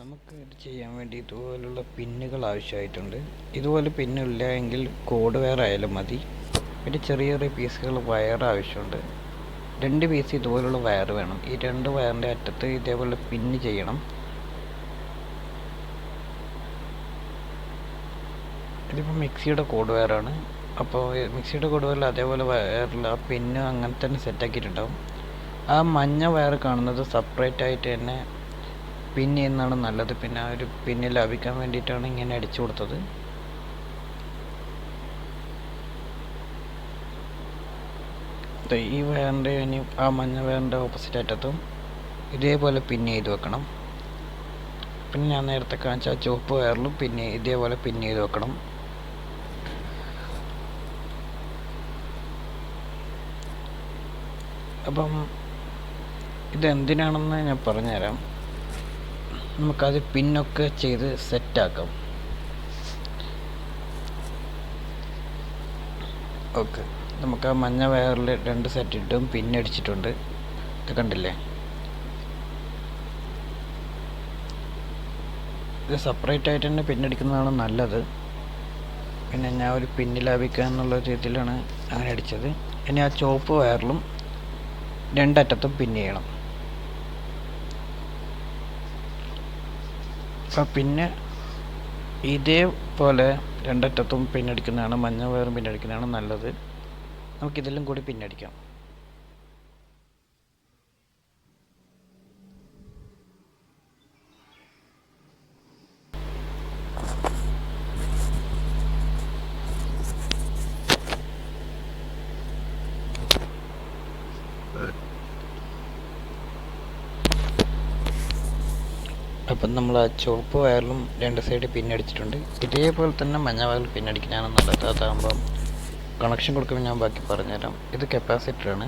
നമുക്ക് ഇത് ചെയ്യാൻ വേണ്ടി ഇതുപോലുള്ള പിന്നുകൾ ആവശ്യമായിട്ടുണ്ട്. ഇതുപോലെ പിന്നില്ല എങ്കിൽ കോഡ് വയർ ആയാലും മതി. പിന്നെ ചെറിയ ചെറിയ പീസുകൾ വയർ ആവശ്യമുണ്ട്. 2 പീസ് ഇതുപോലുള്ള വയർ വേണം. ഈ 2 വയറിൻ്റെ അറ്റത്ത് ഇതേപോലെ പിന്ന് ചെയ്യണം. ഇതിപ്പോൾ മിക്സിയുടെ കോഡ് വയറാണ്. അപ്പോൾ മിക്സിയുടെ കോഡ് വയറിൽ അതേപോലെ വയറിൽ ആ പിന്ന് അങ്ങനെ തന്നെ സെറ്റാക്കിയിട്ടുണ്ടാവും. ആ മഞ്ഞ വയർ കാണുന്നത് സെപ്പറേറ്റ് ആയിട്ട് തന്നെ പിൻ ചെയ്യുന്നതാണ് നല്ലത്. പിന്നെ ആ ഒരു പിന്ന് ലാഭിക്കാൻ വേണ്ടിയിട്ടാണ് ഇങ്ങനെ അടിച്ചു കൊടുത്തത്. ഈ വയറിൻ്റെ ഇനി ആ മഞ്ഞ വയറിൻ്റെ ഓപ്പോസിറ്റ് അറ്റത്തും ഇതേപോലെ പിന്ന് ചെയ്ത് വെക്കണം. പിന്നെ ഞാൻ നേരത്തെ കാണിച്ച ആ ചുവപ്പ് വയറിലും പിന്നെ ഇതേപോലെ പിന്ന് ചെയ്ത് വെക്കണം. അപ്പം ഇതെന്തിനാണെന്ന് ഞാൻ പറഞ്ഞുതരാം. നമുക്കത് പിന്നൊക്കെ ചെയ്ത് സെറ്റാക്കാം. ഓക്കെ, നമുക്ക് ആ മഞ്ഞ വയറിൽ 2 സെറ്റ് ഇട്ടും പിന്നടിച്ചിട്ടുണ്ട്. ഇത് കണ്ടില്ലേ? ഇത് സെപ്പറേറ്റ് ആയിട്ട് തന്നെ പിന്നടിക്കുന്നതാണ് നല്ലത്. പിന്നെ ഞാൻ ഒരു പിന്ന് ലാഭിക്കുക എന്നുള്ള രീതിയിലാണ് അങ്ങനെ അടിച്ചത്. ഇനി ആ ചുവപ്പ് വയറിലും 2 അറ്റത്തും പിന്ന് ചെയ്യണം. അപ്പം പിന്നെ ഇതേപോലെ 2 അറ്റത്തും പിന്നടിക്കുന്നതാണ്, മഞ്ഞ വയറും പിന്നടിക്കുന്നതാണ് നല്ലത്. നമുക്കിതെല്ലാം കൂടി പിന്നടിക്കാം. അപ്പം നമ്മൾ ആ ചുവപ്പ് വയറിലും 2 സൈഡ് പിന്നടിച്ചിട്ടുണ്ട്. ഇതേപോലെ തന്നെ മഞ്ഞ വയറിൽ പിന്നടിക്കാനാണ് നല്ലത്. അതാകുമ്പം കണക്ഷൻ കൊടുക്കുമ്പോൾ ഞാൻ ബാക്കി പറഞ്ഞുതരാം. ഇത് കപ്പാസിറ്ററാണ്.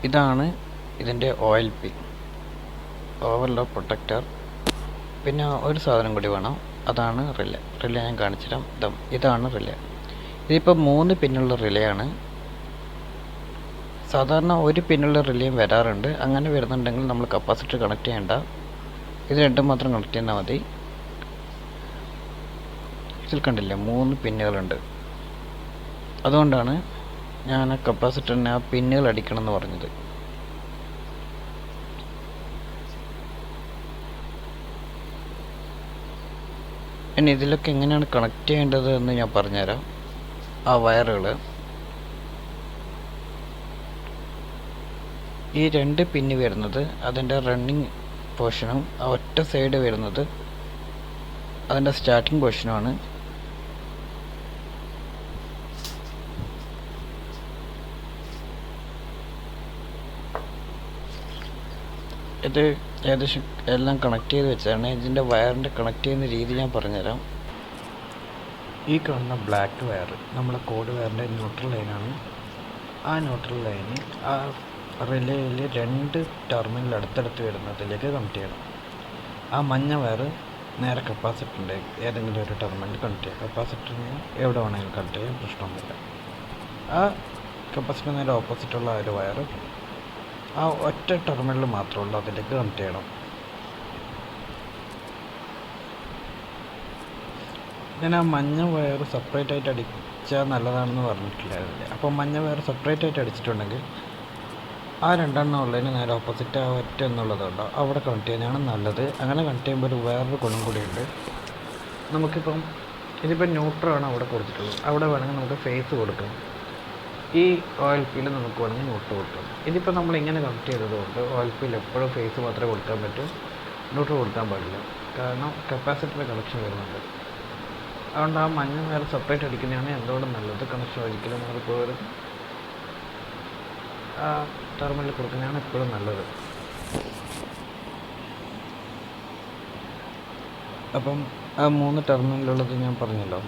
ഇതാണ് ഇതിൻ്റെ ഓയിൽ പിൻ, ഓവർലോഡ് പ്രൊട്ടക്ടർ. പിന്നെ ഒരു സാധനം കൂടി വേണം, അതാണ് റിലേ. റിലേ ഞാൻ കാണിച്ചുതരാം. ഇതാണ് റിലേ. ഇതിപ്പോൾ 3 പിന്നുള്ള റിലേ ആണ്. സാധാരണ ഒരു പിന്നുള്ള റിലേയും വരാറുണ്ട്. അങ്ങനെ വരുന്നുണ്ടെങ്കിൽ നമ്മൾ കപ്പാസിറ്റർ കണക്ട് ചെയ്യേണ്ട, ഇത് 2 മാത്രം കണക്ട് ചെയ്താൽ മതി. ഇതിൽ കണ്ടില്ലേ 3 പിന്നുകളുണ്ട്. അതുകൊണ്ടാണ് ഞാൻ കപ്പാസിറ്ററിന് ആ പിന്നുകൾ അടിക്കണം എന്ന് പറഞ്ഞത്. ഇനി ഇതിലൊക്കെ എങ്ങനെയാണ് കണക്ട് ചെയ്യേണ്ടത് എന്ന് ഞാൻ പറഞ്ഞുതരാം. ആ വയറുകൾ ഈ 2 പിന്ന് വരുന്നത് അതിൻ്റെ റണ്ണിങ് പോർഷനും ആ ഒറ്റ സൈഡ് വരുന്നത് അതിൻ്റെ സ്റ്റാർട്ടിങ് പോർഷനുമാണ്. ഇത് ഏകദേശം എല്ലാം കണക്ട് ചെയ്ത് വെച്ചാണ്. ഇതിൻ്റെ വയറിൻ്റെ കണക്ട് ചെയ്യുന്ന രീതി ഞാൻ പറഞ്ഞുതരാം. ഈ കാണുന്ന ബ്ലാക്ക് വയർ നമ്മളെ കോഡ് വയറിൻ്റെ ന്യൂട്രൽ ലൈനാണ്. ആ ന്യൂട്രൽ ലൈന് ആ റിലേയിൽ 2 ടെർമിനൽ അടുത്തടുത്ത് വരുന്നതിലേക്ക് കണക്ട് ചെയ്യണം. ആ മഞ്ഞ വയർ നേരെ കപ്പാസിറ്ററിൻ്റെ ഏതെങ്കിലും ഒരു ടെർമിനൽ കണക്ട് ചെയ്യുക. കപ്പാസിറ്ററിന് എവിടെ വേണമെങ്കിലും കണക്ട് ചെയ്യാൻ പ്രശ്നമൊന്നുമില്ല. ആ കപ്പാസിറ്റർ നേരെ ഓപ്പോസിറ്റുള്ള ഒരു വയർ ആ ഒറ്റ ടെർമിനൽ മാത്രമുള്ളൂ, അതിലേക്ക് കണക്ട് ചെയ്യണം. ഞാൻ ആ മഞ്ഞ വയർ സെപ്പറേറ്റ് ആയിട്ട് അടിച്ചാൽ നല്ലതാണെന്ന് പറഞ്ഞിട്ടില്ലായിരുന്നില്ല. അപ്പോൾ മഞ്ഞ വയർ സെപ്പറേറ്റ് ആയിട്ട് അടിച്ചിട്ടുണ്ടെങ്കിൽ ആ 2 ഉള്ളതിന് നേരെ ഓപ്പോസിറ്റ് ആ ഒറ്റ എന്നുള്ളതുണ്ടോ അവിടെ കണക്ട് ചെയ്യാനാണ് നല്ലത്. അങ്ങനെ കണക്ട് ചെയ്യുമ്പോൾ ഒരു വേറൊരു ഗുണം കൂടിയുണ്ട്. നമുക്കിപ്പം ഇതിപ്പോൾ ന്യൂട്രലാണ് അവിടെ കൊടുത്തിട്ടുള്ളത്. അവിടെ വേണമെങ്കിൽ നമുക്ക് ഫേസ് കൊടുക്കാം. ഈ ഓയിൽ പിയിൽ നമുക്ക് വേണമെങ്കിൽ ന്യൂട്രൽ കൊടുക്കാം. ഇതിപ്പോൾ നമ്മളിങ്ങനെ കണക്ട് ചെയ്തതുകൊണ്ട് ഓയിൽ പിയിൽ എപ്പോഴും ഫേസ് മാത്രമേ കൊടുക്കാൻ പറ്റൂ, ന്യൂട്രൽ കൊടുക്കാൻ പാടില്ല. കാരണം കപ്പാസിറ്ററിൻ്റെ കണക്ഷൻ വരുന്നുണ്ട്. അതുകൊണ്ട് ആ മഞ്ഞ വയർ സെപ്പറേറ്റ് അടിക്കുന്നതാണ് എന്തുകൊണ്ടും നല്ലത്. കണക്ഷൻ ഒരിക്കലും നമുക്ക് ആ ടെർമിനൽ കൊടുക്കുന്നതാണ് എപ്പോഴും നല്ലത്. അപ്പം ആ 3 ടെർമിനലുള്ളത് ഞാൻ പറഞ്ഞല്ലോ.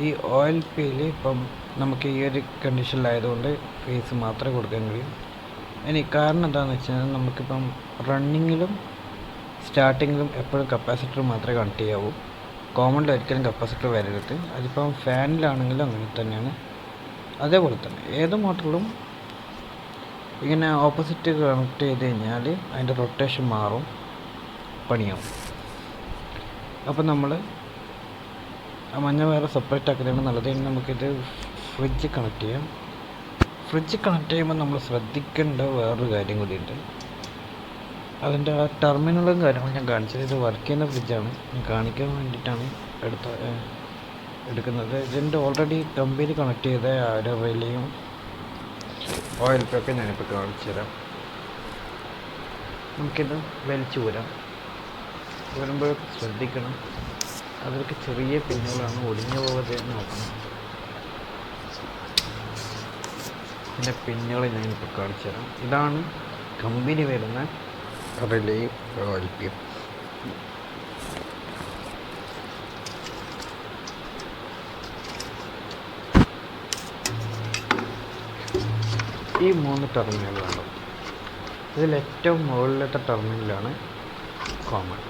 ഈ ഓയിൽ പിയിൽ ഇപ്പം നമുക്ക് ഈ ഒരു കണ്ടീഷനിലായതുകൊണ്ട് ഫേസ് മാത്രമേ കൊടുക്കാൻ കഴിയും. ഇനി കാരണം എന്താണെന്ന് വെച്ചാൽ നമുക്കിപ്പം റണ്ണിങ്ങിലും സ്റ്റാർട്ടിങ്ങിലും എപ്പോഴും കപ്പാസിറ്റർ മാത്രമേ കണക്ട് ചെയ്യാവൂ. കോമണിൽ ഒരിക്കലും കപ്പാസിറ്റർ വരരുത്. അതിപ്പം ഫാനിലാണെങ്കിലും അങ്ങനെ തന്നെയാണ്. അതേപോലെ തന്നെ ഏത് മോട്ടറിലും ഇങ്ങനെ ഓപ്പോസിറ്റ് കണക്ട് ചെയ്ത് കഴിഞ്ഞാൽ അതിൻ്റെ റൊട്ടേഷൻ മാറും, പണിയാവും. അപ്പോൾ നമ്മൾ ആ മഞ്ഞ വയർ സെപ്പറേറ്റ് ആക്കുന്നതാണ് നല്ലത്. ഇനി നമുക്കിത് ഫ്രിഡ്ജ് കണക്ട് ചെയ്യാം. ഫ്രിഡ്ജ് കണക്ട് ചെയ്യുമ്പോൾ നമ്മൾ ശ്രദ്ധിക്കേണ്ട വേറൊരു കാര്യം കൂടിയുണ്ട്. അതിൻ്റെ ആ ടെർമിനലും കാര്യങ്ങളും ഞാൻ കാണിച്ചത്. ഇത് വർക്ക് ചെയ്യുന്ന ഫ്രിഡ്ജാണ്, ഞാൻ കാണിക്കാൻ വേണ്ടിയിട്ടാണ് എടുക്കുന്നത്. ഇതിൻ്റെ ഓൾറെഡി കമ്പനി കണക്ട് ചെയ്ത ആ ഒരു റിലേയും ഓയിൽ പേപ്പർ ഞാനിപ്പോൾ കാണിച്ചു തരാം. നമുക്കിത് വലിച്ചു ഊരാം. ഊരുമ്പോൾ ശ്രദ്ധിക്കണം, അതൊക്കെ ചെറിയ പിന്നുകളാണ്, ഒടിഞ്ഞു പോകാതെ നോക്കണം. ഇതിൻ്റെ പിന്നുകൾ ഞാനിപ്പോൾ കാണിച്ചു തരാം. ഇതാണ് കമ്പനി വരുന്ന റിലേ ഓയിൽ പേപ്പർ. ഈ 3 ടെർമിനലുകളാണ്. ഇതിൽ ഏറ്റവും മുകളിലത്തെ ടെർമിനലാണ് കോമൺ.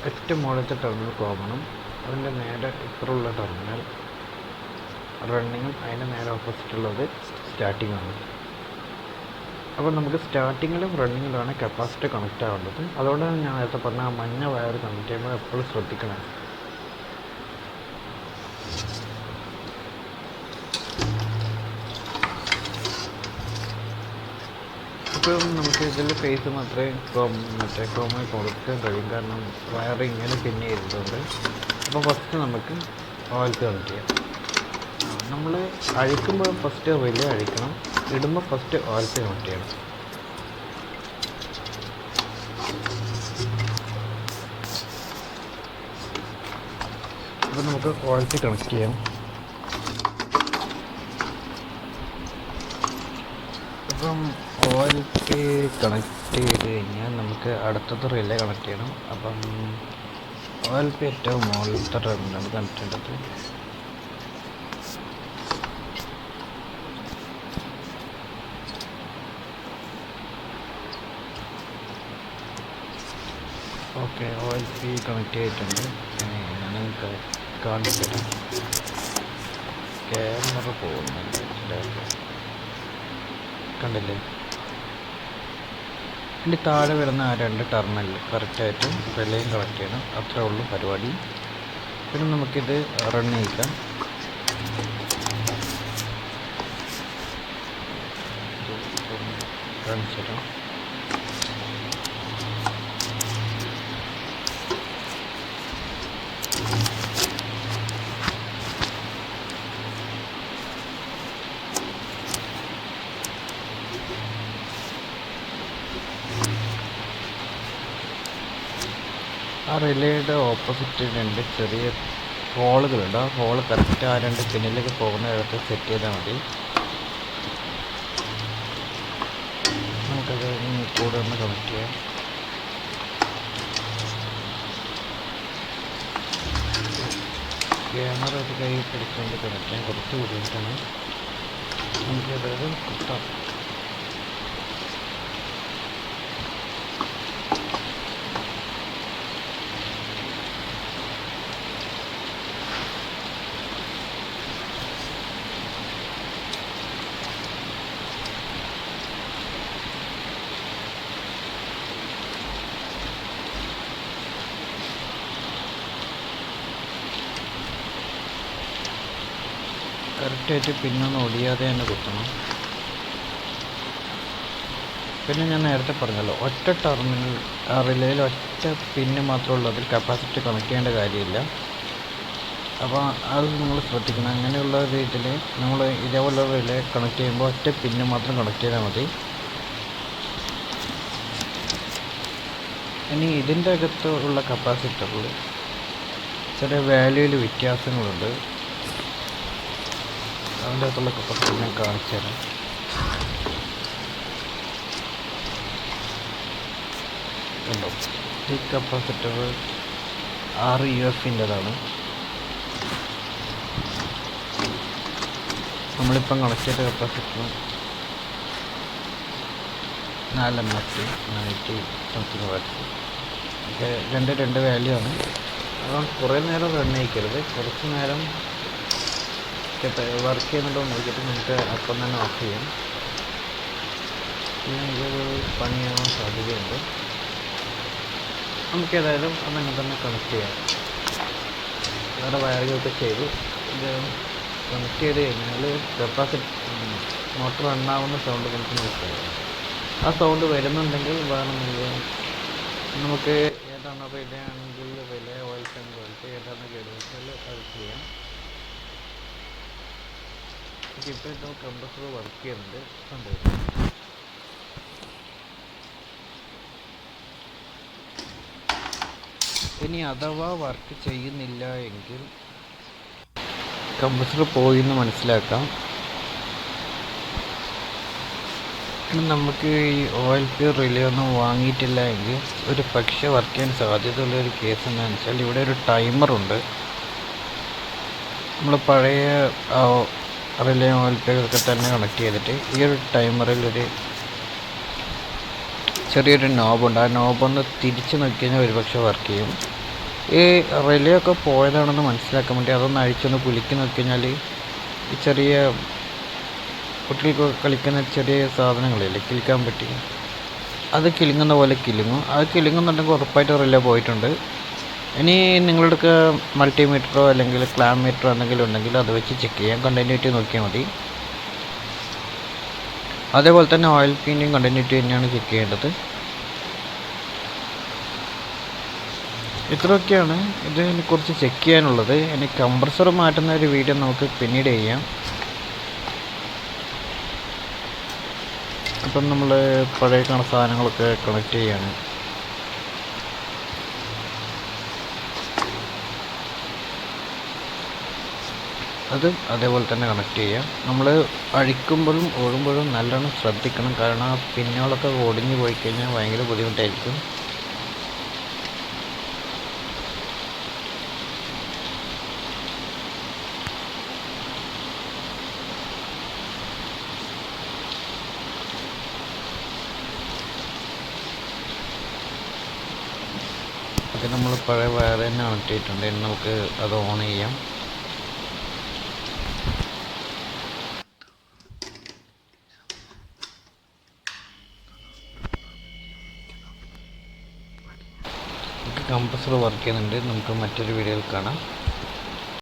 ഏറ്റവും മുകളിലത്തെ ടെർമിനൽ കോമണും അതിൻ്റെ നേരെ ഇപ്പുറമുള്ള ടെർമിനൽ റണ്ണിങ്ങും അതിൻ്റെ നേരെ ഓപ്പോസിറ്റുള്ളത് സ്റ്റാർട്ടിങ്ങാണ്. അപ്പോൾ നമുക്ക് സ്റ്റാർട്ടിങ്ങിലും റണ്ണിങ്ങിലുമാണ് കപ്പാസിറ്റർ കണക്റ്റ് ആവേണ്ടത്. അതുകൊണ്ടാണ് ഞാൻ നേരത്തെ പറഞ്ഞ ആ മഞ്ഞ വയർ കണക്ട് ചെയ്യുമ്പോൾ എപ്പോഴും ശ്രദ്ധിക്കണം. ഇപ്പം നമുക്ക് ഇതിൽ ഫേസ് മാത്രമേ കോമായി കൊടുക്കാൻ കഴിയും, കാരണം വയർ ഇങ്ങനെ പിന്നെ ചെയ്തിട്ടുണ്ട്. അപ്പോൾ ഫസ്റ്റ് നമുക്ക് ഓയിൽ കണക്ട് ചെയ്യാം. നമ്മൾ അഴിക്കുമ്പോൾ ഫസ്റ്റ് റിലേ അഴിക്കണം, ഇടുമ്പോൾ ഫസ്റ്റ് ഓയിൽ കണക്ട് ചെയ്യണം. അപ്പോൾ നമുക്ക് ഓയിൽ കണക്ട് ചെയ്യാം. അപ്പം ഓയിൽ കണക്ട് ചെയ്ത് കഴിഞ്ഞാൽ നമുക്ക് അടുത്തത് റിലേ കണക്ട് ചെയ്യണം. അപ്പം ഓയിൽ ഏറ്റവും മുകളിലത്തെ ടെർമിനൽ കണക്ട് ചെയ്യേണ്ടത്. ഓക്കെ, ഓയിൽ കണക്ട് ചെയ്തിട്ടുണ്ട്. ഞാൻ കാണിച്ചിട്ട് ക്യാമറ പോകുന്നുണ്ട്, കണ്ടില്ലേ? ഇതിൻ്റെ താഴെ വരുന്ന ആ 2 ടെർമിനൽ കറക്റ്റായിട്ട് റിലേയും കണക്ട് ചെയ്യണം. അത്രേ ഉള്ളൂ പരിപാടി. പിന്നെ നമുക്കിത് റൺ ചെയ്യിക്കാം. കാണിച്ചിട്ടാം. ആ റിലേയുടെ ഓപ്പോസിറ്റ് 2 ചെറിയ ഹോളുകളുണ്ട്. ആ ഹോള് കറക്റ്റ് ആ 2 പിന്നിലേക്ക് പോകുന്ന ഇടത്ത് സെറ്റ് ചെയ്താൽ മതി. നമുക്കത് കൂടെ ഒന്ന് കണക്ട് ചെയ്യാം. ക്യാമറ അത് കൈ പിടിച്ചുകൊണ്ട് കണക്ട് ചെയ്യാൻ കുറച്ച് ബുദ്ധിമുട്ടാണ്. നമുക്കത് കുത്താം. കറക്റ്റായിട്ട് പിന്നൊന്നും ഒടിയാതെ തന്നെ കുത്തണം. പിന്നെ ഞാൻ നേരത്തെ പറഞ്ഞല്ലോ, ഒറ്റ ടെർമിനൽ റിലേയിൽ ഒറ്റ പിന്ന് മാത്രമേ ഉള്ളൂ, അതിൽ കപ്പാസിറ്റി കണക്ട് ചെയ്യേണ്ട കാര്യമില്ല. അപ്പോൾ അത് നിങ്ങൾ ശ്രദ്ധിക്കണം. അങ്ങനെയുള്ള രീതിയിൽ നമ്മൾ ഇതേപോലെ റിലേ കണക്ട് ചെയ്യുമ്പോൾ ഒറ്റ പിന്ന് മാത്രം കണക്ട് ചെയ്താൽ മതി. ഇനി ഇതിൻ്റെ അകത്ത് ഉള്ള കപ്പാസിറ്ററിൽ ചെറിയ വാല്യൂവിൽ വ്യത്യാസങ്ങളുണ്ട്. അതിൻ്റെ അകത്തുള്ള കപ്പാസിറ്റർ ഞാൻ കാണിച്ചു തരാം. കണ്ടോ, ഈ കപ്പാസിറ്റർ 6 UF-ൻ്റെതാണ്. നമ്മളിപ്പം കണക്ട് ചെയ്ത കപ്പാസിറ്റർ 4 MF 90 സംതിങ് വാട്ട്സ്. ഒക്കെ 2 വാല്യൂ ആണ്. അപ്പം കുറേ നേരം റൺ ചെയ്യിക്കരുത്, കുറച്ച് നേരം വർക്ക് ചെയ്യുന്നുണ്ടോ നോക്കിയിട്ട് നമുക്ക് അപ്പം തന്നെ ഓഫ് ചെയ്യാം. ഇല്ലെങ്കിൽ പണിയാവാൻ സാധ്യതയുണ്ട്. നമുക്കേതായാലും അതങ്ങനെ തന്നെ കണക്ട് ചെയ്യാം. വേറെ വയറിങ്ങൊക്കെ ചെയ്ത് ഇത് കണക്ട് ചെയ്ത് കഴിഞ്ഞാൽ മോട്ടർ റണ്ണാവുന്ന സൗണ്ട് നമുക്ക് മനസ്സിലാവും. ആ സൗണ്ട് വരുന്നുണ്ടെങ്കിൽ വേണമെന്നില്ല, നമുക്ക് ഏതാണോ റിലയാണെങ്കിൽ റിലേ, ഓയിൽ ടാങ്ക് ഓയിൽറ്റ് ഏതാണോ കേടുവെച്ചാൽ അത് ചെയ്യാം. ഇപ്പോൾ നമ്മൾ കംപ്രസർ വർക്ക് ചെയ്യുന്നുണ്ട്, കണ്ടുവരും. ഇനി അഥവാ വർക്ക് ചെയ്യുന്നില്ല എങ്കിൽ കംപ്രസർ പോയി എന്ന് മനസ്സിലാക്കാം. നമുക്ക് ഈ ഓയിൽ റിലേ ഒന്നും വാങ്ങിയിട്ടില്ല എങ്കിൽ ഒരു പക്ഷേ വർക്ക് ചെയ്യാൻ സാധ്യതയുള്ളൊരു കേസ് എന്താണെന്ന് വെച്ചാൽ, ഇവിടെ ഒരു ടൈമറുണ്ട്. നമ്മൾ പഴയ റിലേ ഓയിൽ ഒക്കെ തന്നെ കണക്ട് ചെയ്തിട്ട് ഈ ഒരു ടൈമറിൽ ഒരു ചെറിയൊരു നോബുണ്ട്. ആ നോബൊന്ന് തിരിച്ച് നോക്കി കഴിഞ്ഞാൽ ഒരുപക്ഷെ വർക്ക് ചെയ്യും. ഈ റിലേ ഒക്കെ പോയതാണെന്ന് മനസ്സിലാക്കാൻ വേണ്ടി അതൊന്ന് അഴിച്ചൊന്ന് കുലുക്കി നോക്കി കഴിഞ്ഞാൽ ഈ ചെറിയ കുട്ടികൾക്ക് കളിക്കുന്ന ചെറിയ സാധനങ്ങളില്ലേ, കിളിക്കാൻ പറ്റി, അത് കിലുങ്ങുന്ന പോലെ കിലുങ്ങും. അത് കിലുങ്ങുന്നുണ്ടെങ്കിൽ ഉറപ്പായിട്ട് റിലേ പോയിട്ടുണ്ട്. ഇനി നിങ്ങളുടെ മൾട്ടിമീറ്ററോ അല്ലെങ്കിൽ ക്ലാം മീറ്ററോ എന്തെങ്കിലും ഉണ്ടെങ്കിൽ അത് വെച്ച് ചെക്ക് ചെയ്യാം. കണ്ടിന്യൂറ്റി നോക്കിയാൽ മതി. അതേപോലെ തന്നെ ഓയിൽ പിന്നെയും കണ്ടിന്യൂറ്റി തന്നെയാണ് ചെക്ക് ചെയ്യേണ്ടത്. ഇത്രയൊക്കെയാണ് ഇതിനെക്കുറിച്ച് ചെക്ക് ചെയ്യാനുള്ളത്. ഇനി കംപ്രസർ മാറ്റുന്ന ഒരു വീഡിയോ നമുക്ക് പിന്നീട് ചെയ്യാം. അപ്പം നമ്മൾ പഴയ സാധനങ്ങളൊക്കെ കണക്ട് ചെയ്യാണ്. അത് അതേപോലെ തന്നെ കണക്ട് ചെയ്യാം. നമ്മൾ അഴിക്കുമ്പോഴും ഓടുമ്പോഴും നല്ലോണം ശ്രദ്ധിക്കണം. കാരണം ആ പിന്നുകളൊക്കെ ഒടിഞ്ഞു പോയി കഴിഞ്ഞാൽ ഭയങ്കര ബുദ്ധിമുട്ടായിരിക്കും. അത് നമ്മൾ പഴയ വയർ തന്നെ കണക്ട് ചെയ്തിട്ടുണ്ട്. ഇനി നമുക്ക് അത് ഓൺ ചെയ്യാം. കംപ്രസർ വർക്ക് ചെയ്യുന്നുണ്ട്. നമുക്ക് മറ്റൊരു വീഡിയോയിൽ കാണാം.